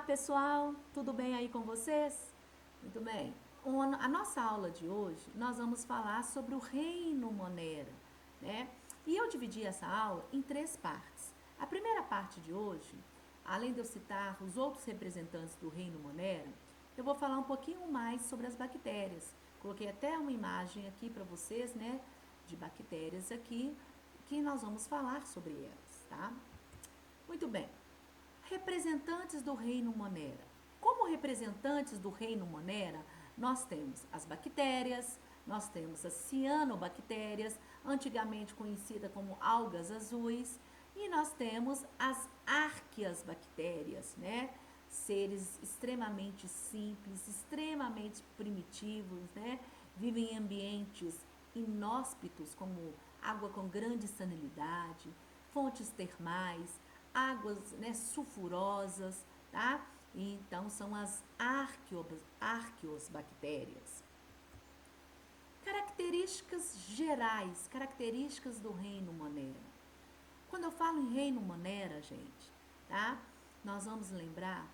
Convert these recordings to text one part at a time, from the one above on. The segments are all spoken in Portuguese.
pessoal, tudo bem aí com vocês? Muito bem. A nossa aula de hoje, nós vamos falar sobre o reino Monera, né? E eu dividi essa aula em 3 partes. A primeira parte de hoje, além de eu citar os outros representantes do reino Monera, eu vou falar um pouquinho mais sobre as bactérias. Coloquei até uma imagem aqui para vocês, né, de bactérias aqui, que nós vamos falar sobre elas, tá? Muito bem. Representantes do reino Monera. Como representantes do reino Monera, nós temos as bactérias, nós temos as cianobactérias, antigamente conhecida como algas azuis, e nós temos as árqueas bactérias, né? Seres extremamente simples, extremamente primitivos, né? Vivem em ambientes inóspitos, como água com grande salinidade, fontes termais, águas, né, sulfurosas, tá? Então, são as arqueosbactérias. Características gerais, características do reino Monera. Quando eu falo em reino Monera, gente, tá? Nós vamos lembrar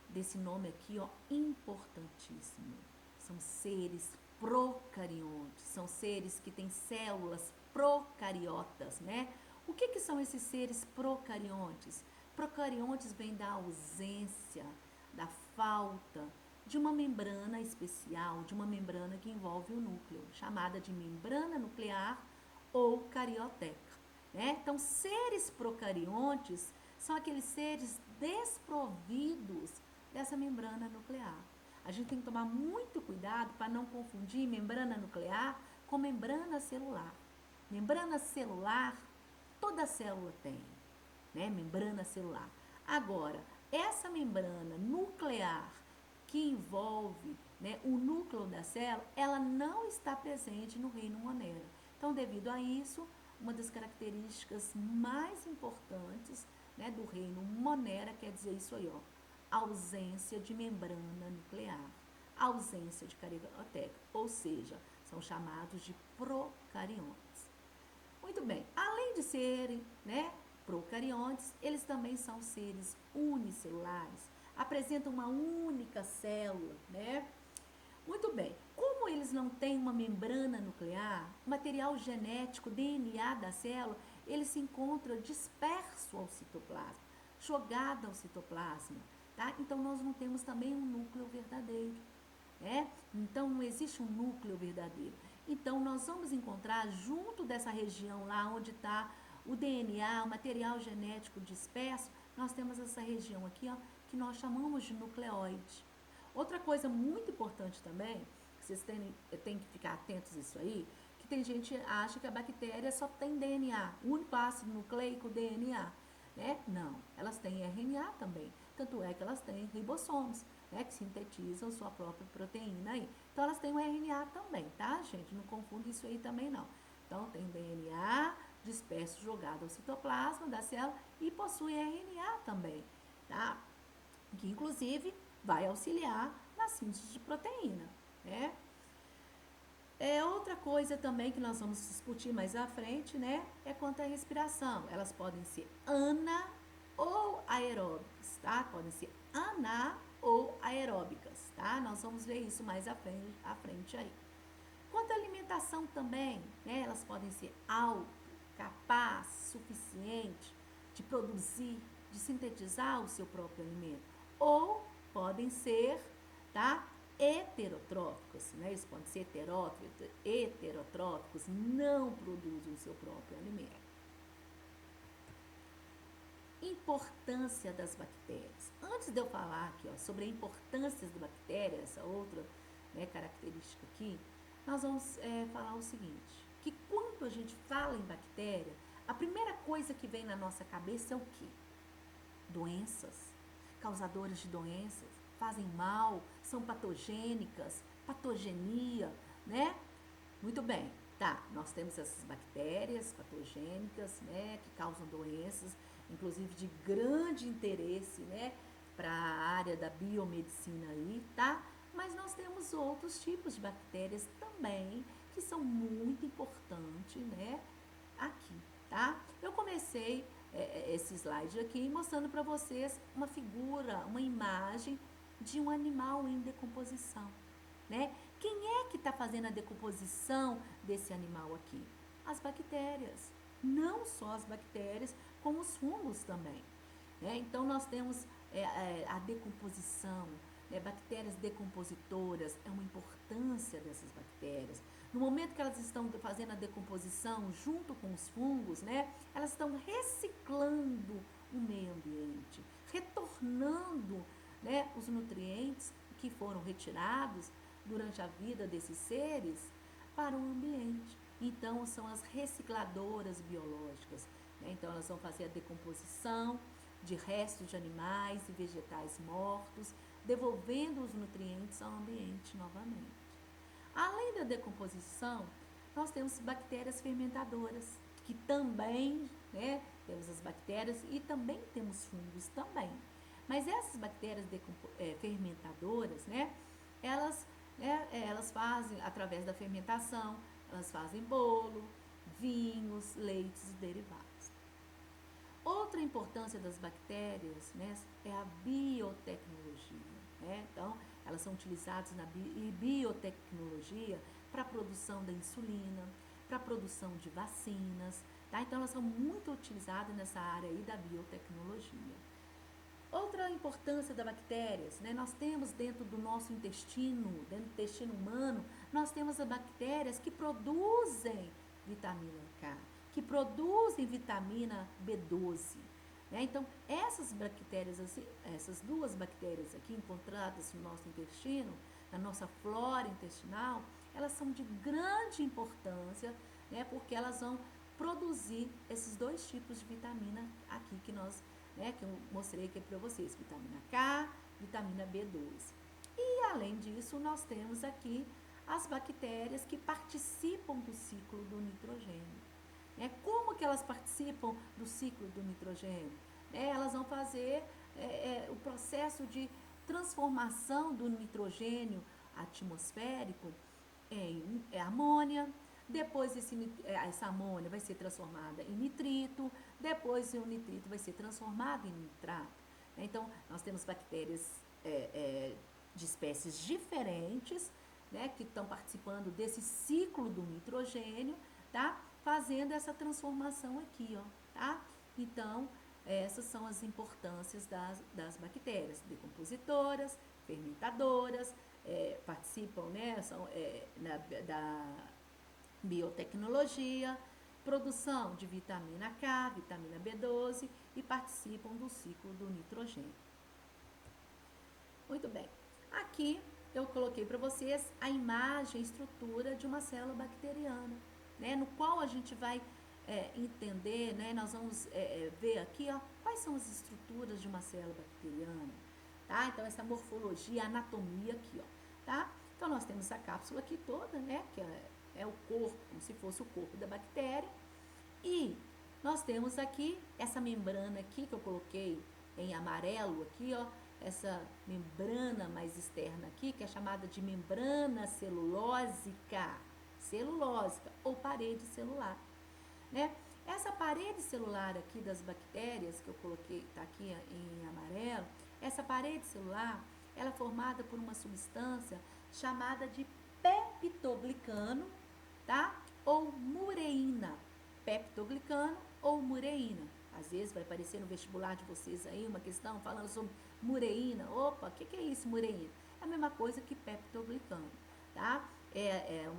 desse nome aqui, ó, importantíssimo. São seres procariontes, são seres que têm células procariotas, né? O que são esses seres procariontes? Procariontes vem da ausência, da falta de uma membrana especial, de uma membrana que envolve o núcleo, chamada de membrana nuclear ou carioteca, né? Então, seres procariontes são aqueles seres desprovidos dessa membrana nuclear. A gente tem que tomar muito cuidado para não confundir membrana nuclear com membrana celular. Membrana celular, toda célula tem, né? Membrana celular. Agora, essa membrana nuclear que envolve, né, o núcleo da célula, ela não está presente no reino Monera. Então, devido a isso, uma das características mais importantes, né, do reino Monera quer dizer isso aí, ó, ausência de membrana nuclear, ausência de carioteca, ou seja, são chamados de procariontes. Muito bem, além de serem, né, procariontes, eles também são seres unicelulares, apresentam uma única célula, né? Muito bem, como eles não têm uma membrana nuclear, o material genético, DNA da célula, ele se encontra disperso ao citoplasma, jogado ao citoplasma, tá? Então, nós não temos também um núcleo verdadeiro, né? Então, não existe um núcleo verdadeiro. Então, nós vamos encontrar junto dessa região lá onde está o DNA, o material genético disperso, nós temos essa região aqui, ó, que nós chamamos de nucleóide. Outra coisa muito importante também, que vocês têm que ficar atentos a isso aí, que tem gente que acha que a bactéria só tem DNA, único ácido nucleico, DNA, né? Não, elas têm RNA também, tanto é que elas têm ribossomos, né, que sintetizam sua própria proteína aí. Então, elas têm o RNA também, tá, gente? Não confunda isso aí também, não. Então, tem DNA disperso jogado ao citoplasma da célula e possui RNA também, tá? Que, inclusive, vai auxiliar na síntese de proteína, né? Outra coisa também que nós vamos discutir mais à frente, né, é quanto à respiração. Elas podem ser ana ou aeróbicas, tá? Podem ser ana ou aeróbicas, tá? Nós vamos ver isso mais à frente aí. Quanto à alimentação também, né, elas podem ser auto, capaz, suficiente de produzir, de sintetizar o seu próprio alimento. Ou podem ser, tá, heterotróficos, né? Eles podem ser heterotróficos, não produzem o seu próprio alimento. Importância das bactérias. Antes de eu falar aqui, ó, sobre a importância das bactérias, essa outra, né, característica aqui, nós vamos falar o seguinte, que quando a gente fala em bactéria, a primeira coisa que vem na nossa cabeça é o quê? Doenças, causadoras de doenças, fazem mal, são patogênicas, patogenia, né? Muito bem, tá, nós temos essas bactérias patogênicas, né, que causam doenças, inclusive de grande interesse, né, para a área da biomedicina aí, tá? Mas nós temos outros tipos de bactérias também que são muito importantes, né, aqui, tá? Eu comecei esse slide aqui, mostrando para vocês uma figura, uma imagem de um animal em decomposição, né? Quem é que está fazendo a decomposição desse animal aqui? As bactérias. Não só as bactérias, como os fungos também. Né? Então, nós temos a decomposição, né? Bactérias decompositoras, é uma importância dessas bactérias. No momento que elas estão fazendo a decomposição junto com os fungos, né? Elas estão reciclando o meio ambiente, retornando, né, os nutrientes que foram retirados durante a vida desses seres para o ambiente. Então, são as recicladoras biológicas. Né? Então, elas vão fazer a decomposição de restos de animais e vegetais mortos, devolvendo os nutrientes ao ambiente novamente. Além da decomposição, nós temos bactérias fermentadoras, que também, né, temos as bactérias e também temos fungos também. Mas essas bactérias fermentadoras, né, elas fazem, através da fermentação, elas fazem bolo, vinhos, leites e derivados. Outra importância das bactérias, né, é a biotecnologia. Né? Então, elas são utilizadas na biotecnologia para a produção da insulina, para a produção de vacinas. Tá? Então, elas são muito utilizadas nessa área aí da biotecnologia. Outra importância das bactérias, né? Nós temos dentro do nosso intestino, dentro do intestino humano, nós temos as bactérias que produzem vitamina K, que produzem vitamina B12. Né? Então, essas bactérias, essas duas bactérias aqui encontradas no nosso intestino, na nossa flora intestinal, elas são de grande importância, né? Porque elas vão produzir esses dois tipos de vitamina aqui que nós, né, que eu mostrei aqui para vocês, vitamina K, vitamina B12. E além disso, nós temos aqui as bactérias que participam do ciclo do nitrogênio. Né? Como que elas participam do ciclo do nitrogênio? Elas vão fazer o processo de transformação do nitrogênio atmosférico em amônia. Depois essa amônia vai ser transformada em nitrito, depois o nitrito vai ser transformado em nitrato. Então, nós temos bactérias de espécies diferentes, né, que estão participando desse ciclo do nitrogênio, tá? Fazendo essa transformação aqui, ó, tá? Então, essas são as importâncias das bactérias, decompositoras, fermentadoras, participam, né, da biotecnologia, produção de vitamina K, vitamina B12 e participam do ciclo do nitrogênio. Muito bem. Aqui eu coloquei para vocês a imagem, a estrutura de uma célula bacteriana, né, no qual a gente vai entender, né, nós vamos ver aqui, ó, quais são as estruturas de uma célula bacteriana, tá? Então, essa morfologia, anatomia aqui, ó, tá? Então, nós temos a cápsula aqui toda, né, que é o corpo, como se fosse o corpo da bactéria, e nós temos aqui essa membrana aqui, que eu coloquei em amarelo aqui, ó, essa membrana mais externa aqui, que é chamada de membrana celulósica, ou parede celular, né? Essa parede celular aqui das bactérias, que eu coloquei, está aqui em amarelo, essa parede celular, ela é formada por uma substância chamada de peptoglicano, tá? Ou mureína, peptoglicano ou mureína. Às vezes vai aparecer no vestibular de vocês aí uma questão falando sobre mureína. Opa, o que é isso, mureína? É a mesma coisa que peptoglicano, tá? É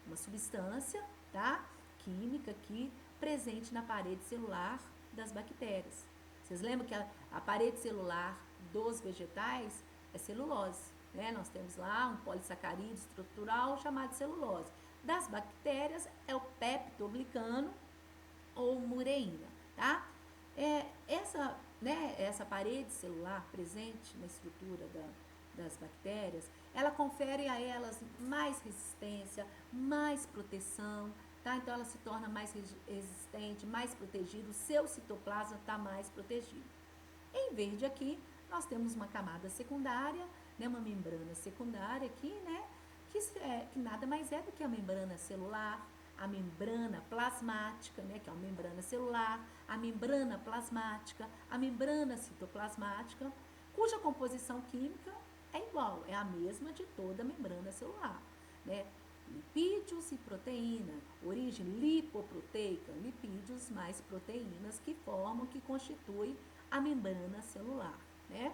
uma substância, tá, química aqui presente na parede celular das bactérias. Vocês lembram que a parede celular dos vegetais é celulose, né? Nós temos lá um polissacarídeo estrutural chamado celulose. Das bactérias é o peptoglicano ou mureína, tá? Essa parede celular presente na estrutura das bactérias, ela confere a elas mais resistência, mais proteção, tá? Então, ela se torna mais resistente, mais protegido, o seu citoplasma está mais protegido. Em verde aqui, nós temos uma camada secundária, né, uma membrana secundária aqui, né, que nada mais é do que a membrana celular, a membrana plasmática, né, que é uma membrana celular, a membrana plasmática, a membrana citoplasmática, cuja composição química é igual, é a mesma de toda a membrana celular, né? Lipídios e proteína, origem lipoproteica, lipídios mais proteínas que constituem a membrana celular, né?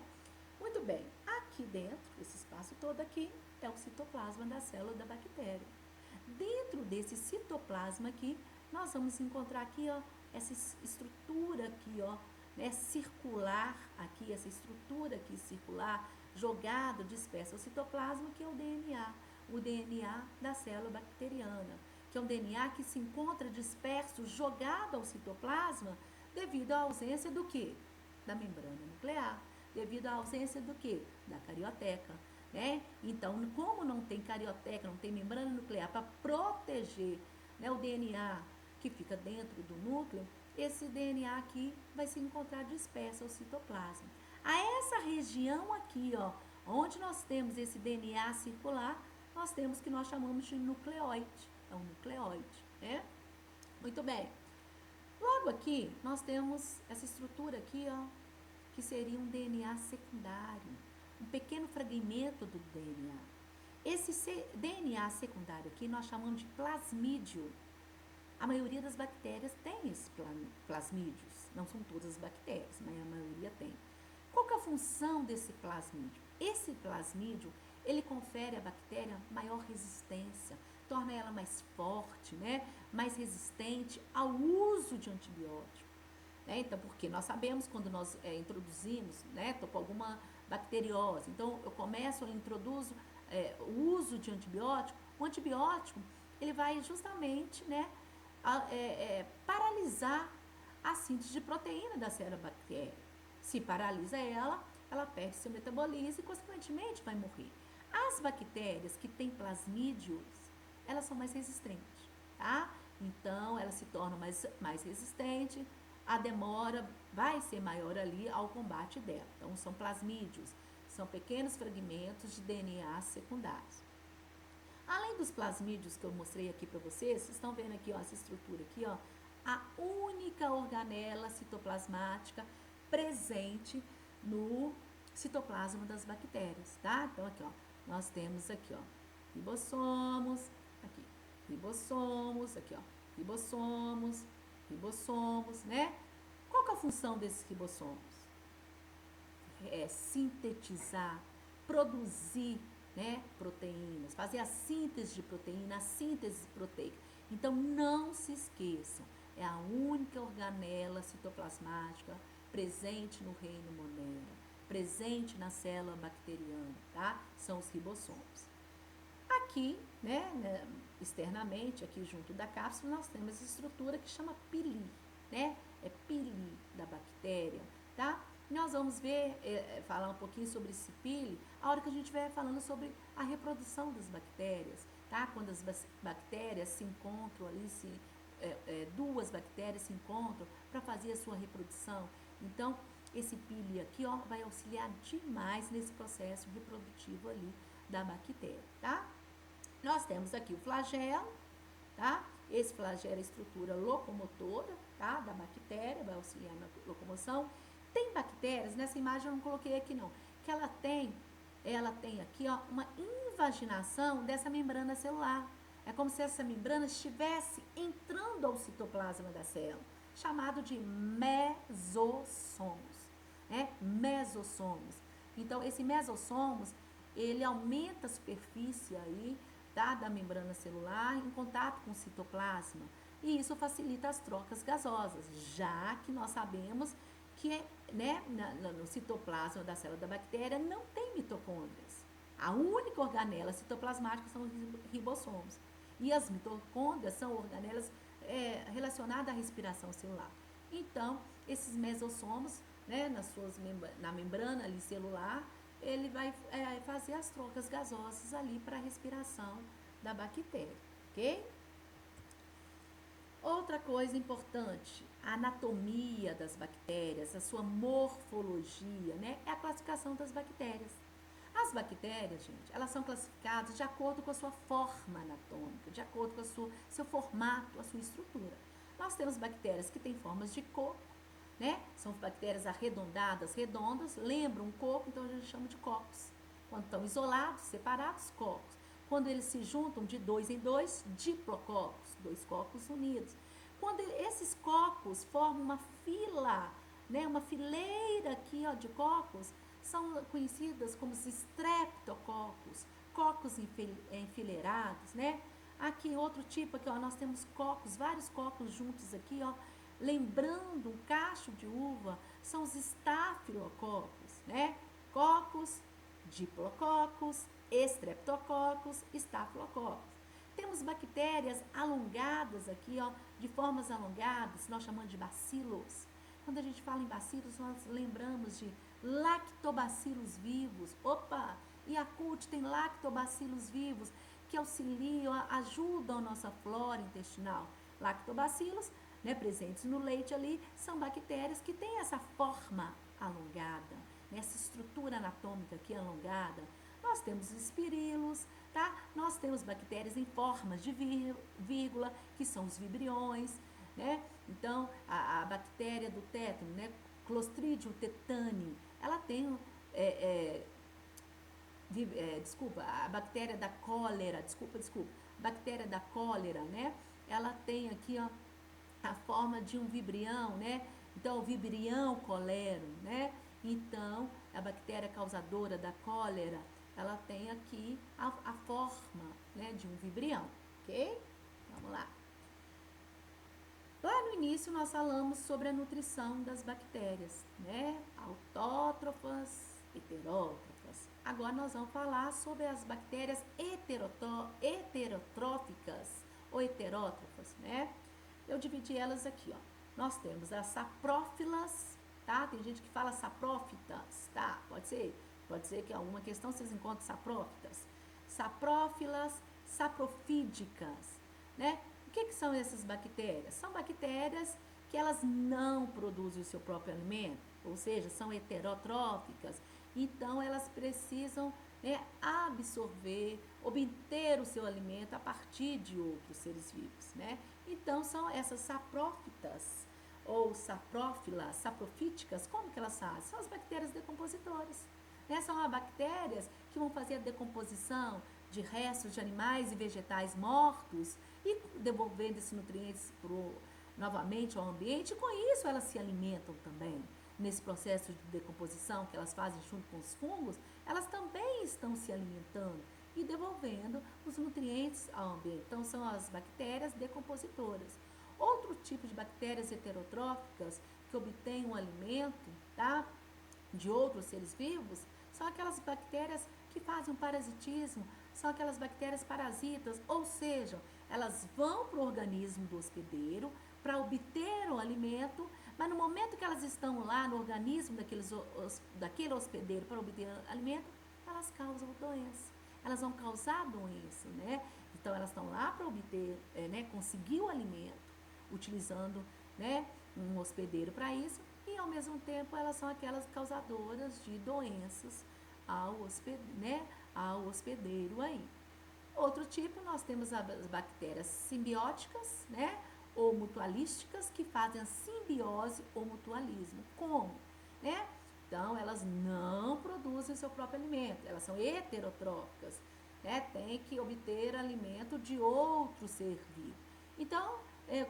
Muito bem, aqui dentro, esse espaço todo aqui, é o citoplasma da célula da bactéria. Dentro desse citoplasma aqui, nós vamos encontrar aqui, ó, essa estrutura aqui, ó, né, circular aqui, essa estrutura aqui circular, jogado, dispersa ao citoplasma, que é o DNA da célula bacteriana, que é um DNA que se encontra disperso, jogado ao citoplasma, devido à ausência do quê? Da membrana nuclear, devido à ausência do quê? Da carioteca, né? Então, como não tem carioteca, não tem membrana nuclear para proteger, né, o DNA que fica dentro do núcleo, esse DNA aqui vai se encontrar disperso ao citoplasma. A essa região aqui, ó, onde nós temos esse DNA circular, nós temos o que nós chamamos de nucleóide. É um nucleóide, né? Muito bem. Logo aqui, nós temos essa estrutura aqui, ó, que seria um DNA secundário, um pequeno fragmento do DNA. Esse DNA secundário aqui nós chamamos de plasmídio. A maioria das bactérias tem esses plasmídios. Não são todas as bactérias, mas a maioria tem. Qual que é a função desse plasmídio? Esse plasmídio, ele confere à bactéria maior resistência, torna ela mais forte, né? Mais resistente ao uso de antibiótico. Né? Então, porque nós sabemos quando nós introduzimos, né? Tô com alguma bacteriose. Então, eu começo, eu introduzo o uso de antibiótico. O antibiótico, ele vai justamente, né? Paralisar a síntese de proteína da célula bactéria. Se paralisa ela, ela perde seu metabolismo e, consequentemente, vai morrer. As bactérias que têm plasmídios, elas são mais resistentes, tá? Então, elas se tornam mais resistentes, a demora vai ser maior ali ao combate dela. Então, são plasmídios, são pequenos fragmentos de DNA secundários. Além dos plasmídios que eu mostrei aqui para vocês estão vendo aqui, ó, essa estrutura aqui, ó, a única organela citoplasmática presente no citoplasma das bactérias, tá? Então, aqui, ó, nós temos aqui, ó, ribossomos, aqui, ribossomos, aqui, ó, ribossomos, né? Qual que é a função desses ribossomos? É sintetizar, produzir, né, proteínas, fazer a síntese de proteína, a síntese proteica. Então, não se esqueçam, é a única organela citoplasmática presente no reino Monera, presente na célula bacteriana, tá? São os ribossomos. Aqui, né, externamente, aqui junto da cápsula, nós temos essa estrutura que chama pili, né? É pili da bactéria, tá? Nós vamos ver, falar um pouquinho sobre esse pili, a hora que a gente estiver falando sobre a reprodução das bactérias, tá? Quando as bactérias se encontram ali, duas bactérias se encontram para fazer a sua reprodução. Então, esse pili aqui, ó, vai auxiliar demais nesse processo reprodutivo ali da bactéria, tá? Nós temos aqui o flagelo, tá? Esse flagelo é a estrutura locomotora, tá? Da bactéria, vai auxiliar na locomoção. Tem bactérias, nessa imagem eu não coloquei aqui não, que ela tem aqui, ó, uma invaginação dessa membrana celular. É como se essa membrana estivesse entrando ao citoplasma da célula, chamado de mesossomos, né? Mesossomos. Então, esse mesossomos, ele aumenta a superfície aí, tá, da membrana celular em contato com o citoplasma. E isso facilita as trocas gasosas, já que nós sabemos que, né, no citoplasma da célula da bactéria não tem mitocôndrias. A única organela citoplasmática são os ribossomos. E as mitocôndrias são organelas relacionadas à respiração celular. Então, esses mesossomos, né, na membrana ali celular, ele vai fazer as trocas gasosas ali para a respiração da bactéria, ok? Outra coisa importante, a anatomia das bactérias, a sua morfologia, né? É a classificação das bactérias. As bactérias, gente, elas são classificadas de acordo com a sua forma anatômica, de acordo com o seu formato, a sua estrutura. Nós temos bactérias que têm formas de coco, né? São bactérias arredondadas, redondas, lembram um coco, então a gente chama de cocos. Quando estão isolados, separados, cocos. Quando eles se juntam de 2 em 2, diplococos, 2 cocos unidos. Quando esses cocos formam uma fila, né, uma fileira aqui, ó, de cocos, são conhecidas como os streptococos, cocos enfileirados, né? Aqui outro tipo aqui, ó, nós temos cocos, vários cocos juntos aqui, ó, lembrando um cacho de uva, são os estafilococos, né? Cocos, diplococos, estreptococos, estafilococos. Temos bactérias alongadas aqui, ó, de formas alongadas, nós chamamos de bacilos. Quando a gente fala em bacilos, nós lembramos de lactobacilos vivos. Opa! Yakult tem lactobacilos vivos que auxiliam, ajudam a nossa flora intestinal. Lactobacilos, né, presentes no leite ali, são bactérias que têm essa forma alongada, né, essa estrutura anatômica aqui alongada. Nós temos espirilos, tá? Nós temos bactérias em formas de vírgula, que são os vibriões, né? Então, a bactéria do tétano, né, Clostridium tetani, ela tem, a bactéria da cólera, bactéria da cólera, né? Ela tem aqui, ó, a forma de um vibrião, né? Então, o vibrião colero, né? Então, a bactéria causadora da cólera, ela tem aqui a forma, né, de um vibrião, ok? Vamos lá. Lá no início nós falamos sobre a nutrição das bactérias, né? Autótrofas, heterótrofas. Agora nós vamos falar sobre as bactérias heterotróficas ou heterótrofas, né? Eu dividi elas aqui, ó. Nós temos as saprófilas, tá? Tem gente que fala saprófitas, tá? Pode ser que alguma questão vocês encontrem saprófitas. Saprófilas, saprofídicas, né? O que são essas bactérias? São bactérias que elas não produzem o seu próprio alimento, ou seja, são heterotróficas. Então, elas precisam, né, absorver, obter o seu alimento a partir de outros seres vivos, né? Então, são essas saprófitas ou saprófilas, saprofíticas, como que elas fazem? São as bactérias decompositoras, né? São as bactérias que vão fazer a decomposição de restos de animais e vegetais mortos e devolvendo esses nutrientes novamente ao ambiente, e com isso elas se alimentam também. Nesse processo de decomposição que elas fazem junto com os fungos, elas também estão se alimentando e devolvendo os nutrientes ao ambiente. Então, são as bactérias decompositoras. Outro tipo de bactérias heterotróficas que obtêm o alimento, tá, de outros seres vivos, são aquelas bactérias que fazem o parasitismo, são aquelas bactérias parasitas, ou seja, elas vão para o organismo do hospedeiro para obter o alimento, mas no momento que elas estão lá no organismo daquele hospedeiro para obter o alimento, elas causam doença. Elas vão causar doença, né? Então, elas estão lá para obter, né, conseguir o alimento, utilizando, né, um hospedeiro para isso, e ao mesmo tempo elas são aquelas causadoras de doenças ao hospedeiro aí. Outro tipo, nós temos as bactérias simbióticas, né, ou mutualísticas, que fazem a simbiose ou mutualismo. Como? Né? Então, elas não produzem o seu próprio alimento, elas são heterotróficas, né? Tem que obter alimento de outro ser vivo. Então,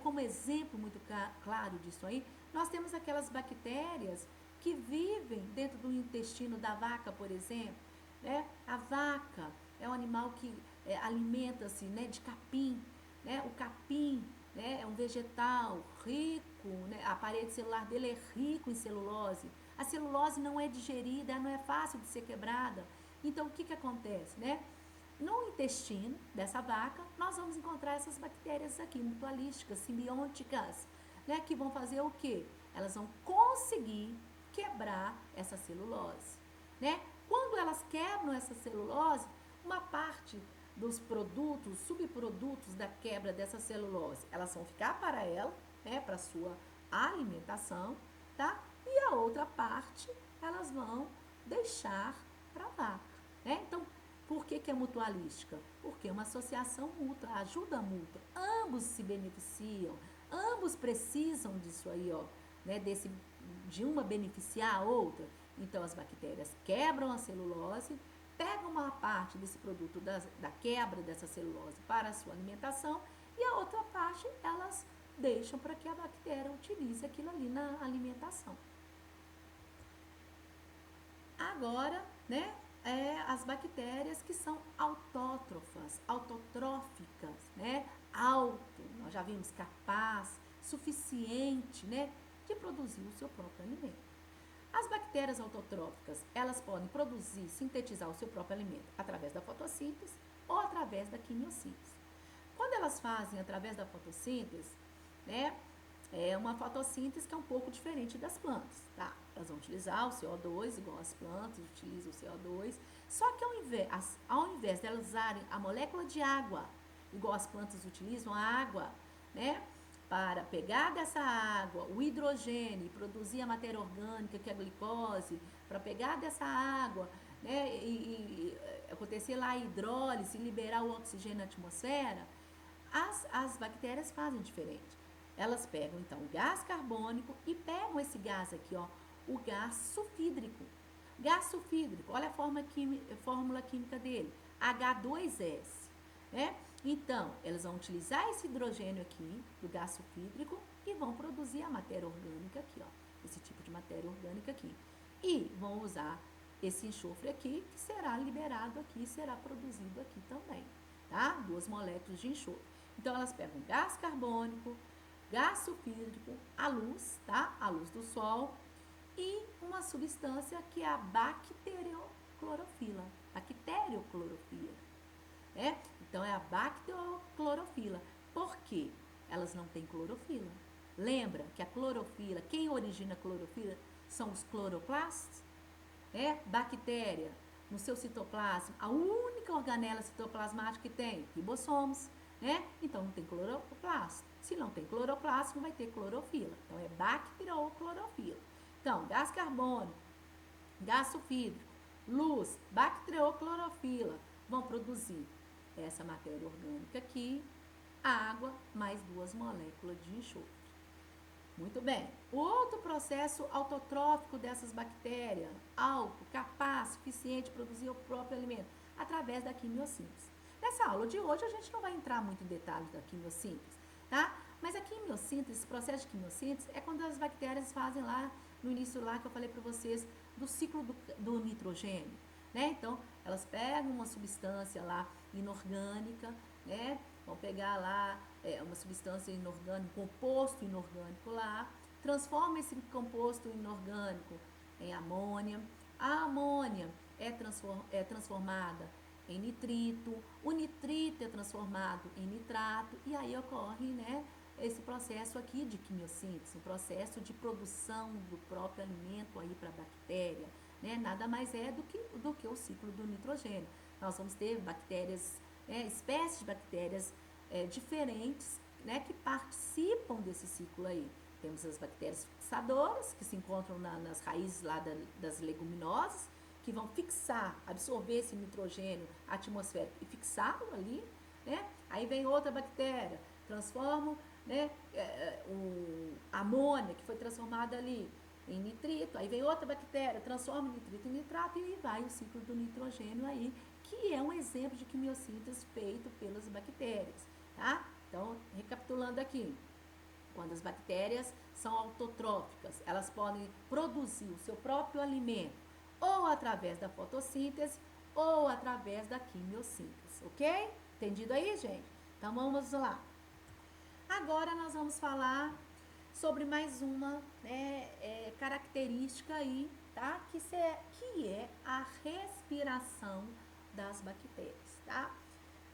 como exemplo muito claro disso aí, nós temos aquelas bactérias que vivem dentro do intestino da vaca, por exemplo, né? A vaca é um animal que alimenta-se, né, de capim, né? O capim, né, é um vegetal rico, né? A parede celular dele é rico em celulose. A celulose não é digerida, não é fácil de ser quebrada. Então, o que acontece, né? No intestino dessa vaca, nós vamos encontrar essas bactérias aqui, mutualísticas, simbióticas, né? Que vão fazer o quê? Elas vão conseguir quebrar essa celulose, né? Quando elas quebram essa celulose, uma parte dos produtos, subprodutos da quebra dessa celulose, elas vão ficar para ela, né, para sua alimentação, tá? E a outra parte, elas vão deixar para a vaca, né? Então, por que é mutualística? Porque é uma associação mútua, ajuda mútua. Ambos se beneficiam, ambos precisam disso aí, ó, né? De uma beneficiar a outra. Então, as bactérias quebram a celulose, pegam uma parte desse produto da quebra dessa celulose para a sua alimentação e a outra parte elas deixam para que a bactéria utilize aquilo ali na alimentação. Agora, né, as bactérias que são autótrofas, autotróficas, né, nós já vimos capaz, suficiente, né, de produzir o seu próprio alimento. As bactérias autotróficas, elas podem produzir, sintetizar o seu próprio alimento através da fotossíntese ou através da quimiossíntese. Quando elas fazem através da fotossíntese, né, é uma fotossíntese que é um pouco diferente das plantas, tá? Elas vão utilizar o CO2, igual as plantas utilizam o CO2, só que ao invés de elas usarem a molécula de água, igual as plantas utilizam a água, né, para pegar dessa água o hidrogênio e produzir a matéria orgânica, que é a glicose, para pegar dessa água, né, e acontecer lá a hidrólise e liberar o oxigênio na atmosfera, as bactérias fazem diferente. Elas pegam, então, o gás carbônico e pegam esse gás aqui, ó, o gás sulfídrico. Gás sulfídrico, olha a fórmula química dele, H2S, né? Então, elas vão utilizar esse hidrogênio aqui, do gás sulfídrico, e vão produzir a matéria orgânica aqui, ó, esse tipo de matéria orgânica aqui. E vão usar esse enxofre aqui, que será liberado aqui, será produzido aqui também, tá? 2 moléculas de enxofre. Então, elas pegam gás carbônico, gás sulfídrico, a luz, tá? A luz do sol e uma substância que é a bacterioclorofila. Bacterioclorofila, né? Então, é a bacterioclorofila. Por quê? Elas não têm clorofila. Lembra que a clorofila, quem origina a clorofila são os cloroplastos, né? Bactéria, no seu citoplasma, a única organela citoplasmática que tem, ribossomos, né? Então, não tem cloroplasto. Se não tem cloroplasto, não vai ter clorofila. Então, é bacterioclorofila. Então, gás carbônico, gás sulfídrico, luz, bacterioclorofila vão produzir essa matéria orgânica aqui, água, mais 2 moléculas de enxofre. Muito bem. O outro processo autotrófico dessas bactérias, alto, capaz, suficiente de produzir o próprio alimento, através da quimiossíntese. Nessa aula de hoje, a gente não vai entrar muito em detalhes da quimiossíntese, tá? Mas a quimiossíntese, esse processo de quimiossíntese, é quando as bactérias fazem lá, no início lá que eu falei para vocês, do ciclo do nitrogênio, né? Então, elas pegam uma substância lá inorgânica, né? Vão pegar lá uma substância inorgânica, um composto inorgânico lá, transforma esse composto inorgânico em amônia. A amônia é transformada em nitrito, o nitrito é transformado em nitrato e aí ocorre, né, esse processo aqui de quimiossíntese, um processo de produção do próprio alimento aí para a bactéria, né? Nada mais é do que o ciclo do nitrogênio. Nós vamos ter bactérias, espécies de bactérias diferentes, né, que participam desse ciclo aí. Temos as bactérias fixadoras, que se encontram nas raízes lá das leguminosas, que vão fixar, absorver esse nitrogênio atmosférico e fixá-lo ali, né? Aí vem outra bactéria, transforma, né, a amônia, que foi transformada ali em nitrito, aí vem outra bactéria, transforma o nitrito em nitrato e aí vai o ciclo do nitrogênio aí, que é um exemplo de quimiossíntese feito pelas bactérias, tá? Então, recapitulando aqui, quando as bactérias são autotróficas, elas podem produzir o seu próprio alimento ou através da fotossíntese ou através da quimiossíntese, ok? Entendido aí, gente? Então, vamos lá. Agora, nós vamos falar sobre mais uma característica aí, tá? Que é a respiração das bactérias, tá?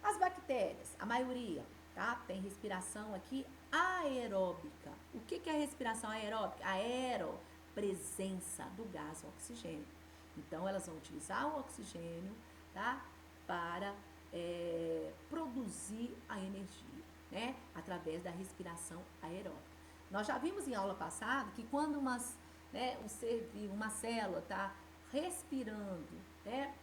As bactérias, a maioria, tá? Tem respiração aqui aeróbica. O que é respiração aeróbica? Presença do gás oxigênio. Então, elas vão utilizar o oxigênio, tá? Para produzir a energia, né? Através da respiração aeróbica. Nós já vimos em aula passada que quando um ser vivo, uma célula, tá respirando, né,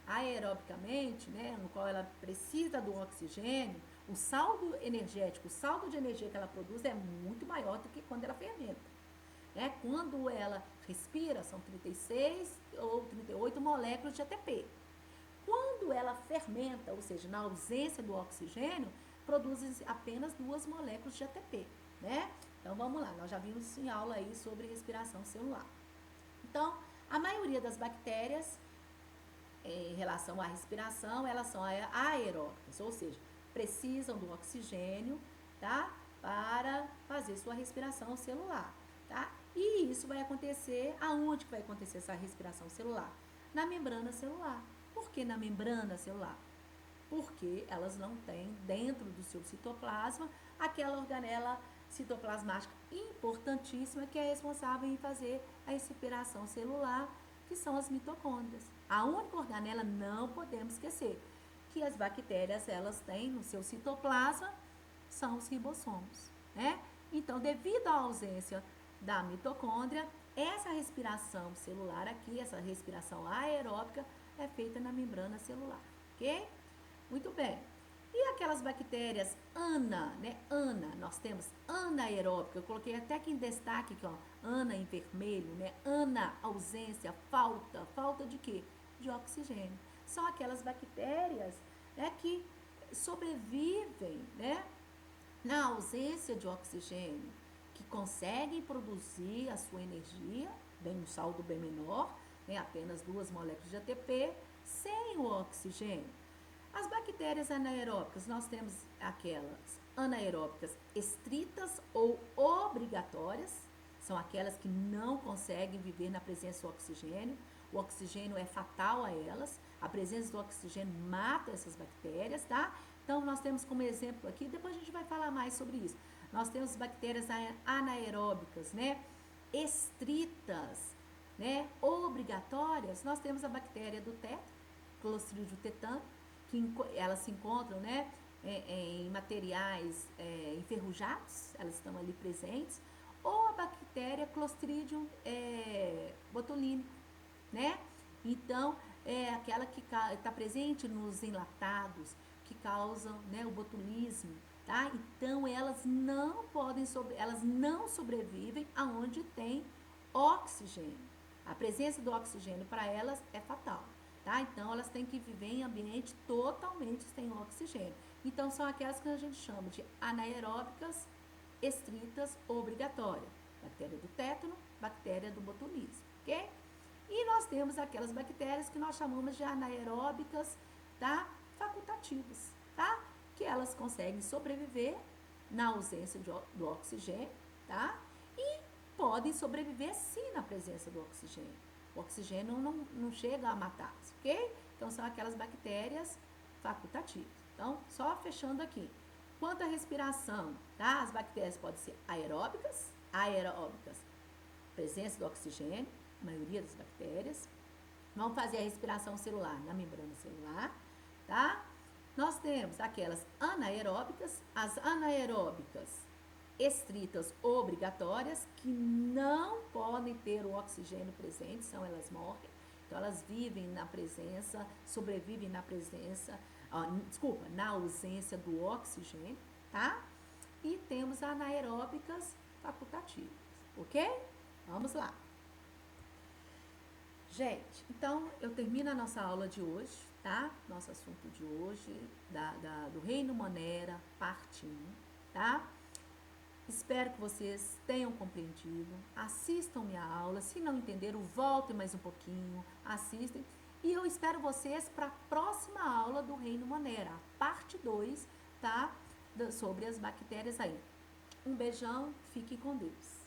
aerobicamente, né, no qual ela precisa do oxigênio, o saldo energético, o saldo de energia que ela produz é muito maior do que quando ela fermenta. Quando ela respira, são 36 ou 38 moléculas de ATP. Quando ela fermenta, ou seja, na ausência do oxigênio, produz apenas 2 moléculas de ATP, né? Então, vamos lá, nós já vimos em aula aí sobre respiração celular. Então, a maioria das bactérias, em relação à respiração, elas são aeróbicas, ou seja, precisam do oxigênio, tá? Para fazer sua respiração celular, tá? E isso vai acontecer, aonde que vai acontecer essa respiração celular? Na membrana celular. Por que na membrana celular? Porque elas não têm dentro do seu citoplasma aquela organela citoplasmática importantíssima que é responsável em fazer a respiração celular, que são as mitocôndrias. A única organela, não podemos esquecer, que as bactérias elas têm no seu citoplasma são os ribossomos, né? Então, devido à ausência da mitocôndria, essa respiração celular aqui, essa respiração aeróbica, é feita na membrana celular, ok? Muito bem. E aquelas bactérias nós temos anaeróbica, eu coloquei até aqui em destaque, aqui, ó, ana em vermelho, né? Ana, ausência, falta de quê? De oxigênio. São aquelas bactérias, né, que sobrevivem, né, na ausência de oxigênio, que conseguem produzir a sua energia, bem um saldo bem menor, né, apenas 2 moléculas de ATP, sem o oxigênio. As bactérias anaeróbicas, nós temos aquelas anaeróbicas estritas ou obrigatórias, são aquelas que não conseguem viver na presença do oxigênio. O oxigênio é fatal a elas, a presença do oxigênio mata essas bactérias, tá? Então, nós temos como exemplo aqui, depois a gente vai falar mais sobre isso. Nós temos bactérias anaeróbicas, né? Estritas, né? Obrigatórias. Nós temos a bactéria do teto, Clostridium tetani, que elas se encontram, né, em materiais enferrujados, elas estão ali presentes, ou a bactéria Clostridium botulínico, né? Então, é aquela que está presente nos enlatados, que causam, né, o botulismo, tá? Então, elas não sobrevivem aonde tem oxigênio. A presença do oxigênio para elas é fatal. Tá? Então, elas têm que viver em ambiente totalmente sem oxigênio. Então, são aquelas que a gente chama de anaeróbicas estritas obrigatórias. Bactéria do tétano, bactéria do botulismo, ok? E nós temos aquelas bactérias que nós chamamos de anaeróbicas, tá? Facultativas, tá? Que elas conseguem sobreviver na ausência do oxigênio, tá? E podem sobreviver sim na presença do oxigênio. O oxigênio não chega a matá-los, ok? Então, são aquelas bactérias facultativas. Então, só fechando aqui. Quanto à respiração, tá? As bactérias podem ser aeróbicas, presença do oxigênio, a maioria das bactérias. Vamos fazer a respiração celular na membrana celular, tá? Nós temos aquelas anaeróbicas, as anaeróbicas estritas obrigatórias, que não podem ter o oxigênio presente, senão elas morrem. Então, elas vivem na presença, sobrevivem na presença, na ausência do oxigênio, tá? E temos anaeróbicas facultativas, ok? Vamos lá. Gente, então, eu termino a nossa aula de hoje, tá? Nosso assunto de hoje, do Reino Monera, parte 1, tá? Espero que vocês tenham compreendido. Assistam minha aula. Se não entenderam, voltem mais um pouquinho. Assistem. E eu espero vocês para a próxima aula do Reino Monera, parte 2, tá? Sobre as bactérias aí. Um beijão. Fique com Deus.